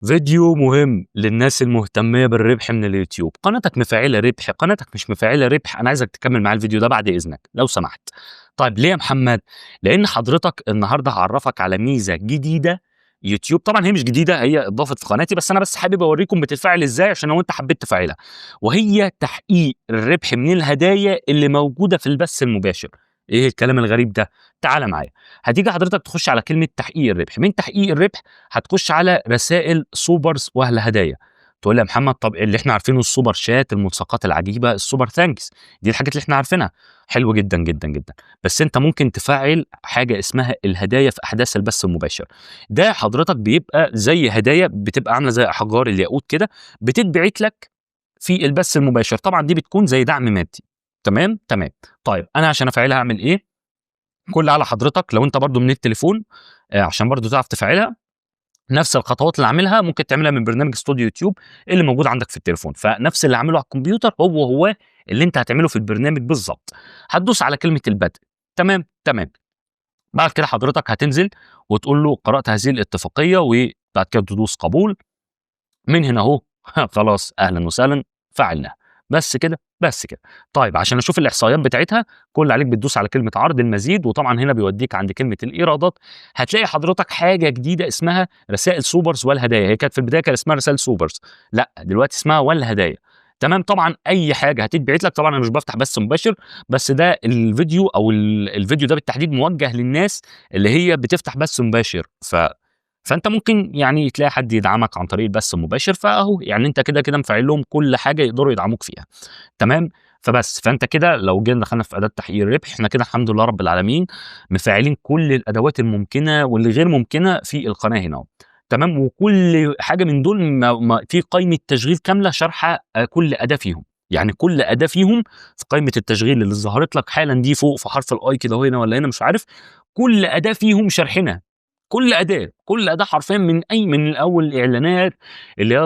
فيديو مهم للناس المهتمية بالربح من اليوتيوب. قناتك مفعلة ربح، قناتك مش مفعلة ربح، أنا عايزك تكمل معايا الفيديو ده بعد إذنك لو سمحت. طيب ليه يا محمد؟ لأن حضرتك النهارده هاعرّفك على ميزة جديدة يوتيوب، طبعًا هي مش جديدة، هي اتضافت في قناتي، بس أنا حابب أوريكم بتتفعل إزاي عشان لو أنت حبيت تفعلها، وهي تحقيق الربح من الهدايا اللي موجودة في البث المباشر. إيه الكلام الغريب ده؟ تعالَ معايا. هتيجي حضرتك تخش على كلمة تحقيق الربح، من تحقيق الربح هتخش على رسائل سوبرز واهل هدايا. تقول لي يا محمد طب اللي احنا عارفينه السوبر شات، الملصقات العجيبه، السوبر ثانكس، دي الحاجات اللي احنا عارفينها. حلو جدا جدا جدا. بس انت ممكن تفعل حاجه اسمها الهدايا في احداث البث المباشر. ده حضرتك بيبقى زي هدايا، بتبقى عامله زي احجار الياقوت كده، بتتبعت لك في البث المباشر. طبعا دي بتكون زي دعم مادي. تمام تمام. طيب انا عشان افعلها اعمل ايه؟ كل على حضرتك لو انت برضو من التليفون، عشان برضو تعرف تفعلها، نفس الخطوات اللي عاملها ممكن تعملها من برنامج استوديو يوتيوب اللي موجود عندك في التليفون، فنفس اللي عامله على الكمبيوتر هو اللي انت هتعمله في البرنامج بالظبط. هتدوس على كلمه البدء. تمام تمام. بعد كده حضرتك هتنزل وتقول له قرات هذه الاتفاقيه، وبعد كده تدوس قبول. من هنا اهو خلاص اهلا وسهلا فعلناها. بس كده بس كده. طيب عشان اشوف الاحصائيات بتاعتها، كل اللي عليك بتدوس على كلمه عرض المزيد، وطبعا هنا بيوديك عند كلمه الايرادات. هتلاقي حضرتك حاجه جديده اسمها رسائل سوبرز والهدايا. هي كانت في البدايه كان اسمها رسائل سوبرز، لا دلوقتي اسمها والهدايا. تمام. طبعا اي حاجه هتتبعت لك، طبعا انا مش بفتح بث مباشر، بس ده الفيديو او الفيديو ده بالتحديد موجه للناس اللي هي بتفتح بث مباشر. فانت ممكن يعني تلاقي حد يدعمك عن طريق البث المباشر، فاهو يعني انت كده مفعل لهم كل حاجه يقدروا يدعموك فيها. تمام. فانت كده لو جينا دخلنا في اداه تحقيق الربح، احنا كده الحمد لله رب العالمين مفعلين كل الادوات الممكنه واللي غير ممكنه في القناه هنا اهو. تمام. وكل حاجه من دول في قائمه تشغيل كامله شارحه كل اداه فيهم. يعني كل اداه فيهم في قائمه التشغيل اللي ظهرت لك حالا دي فوق في حرف الاي كده هنا ولا هنا مش عارف، كل اداه فيهم شارحينها. كل أداة حرفيًا، من أول الإعلانات اللي هي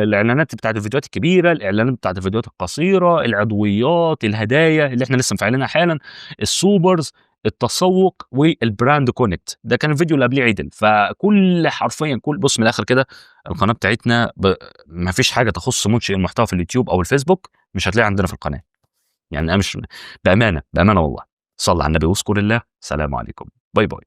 الإعلانات بتاعة الفيديوهات الكبيرة، الإعلانات بتاعة الفيديوهات القصيرة، العضويات، الهدايا اللي إحنا لسه مفعلينها حالًا، السوبرز، التسوق، والbrand connect. ده كان الفيديو اللي قبليه عِدِل. فكل حرفيًا بُص من الآخر كده، القناة بتاعتنا ما فيش حاجة تخُص منشئ المحتوى في اليوتيوب أو الفيسبوك مش هتلاقيها عندنا في القناة. يعني أنا مش بأمانة، بأمانة والله. صَلّ على النبي واذكر الله. سلام عليكم. باي باي.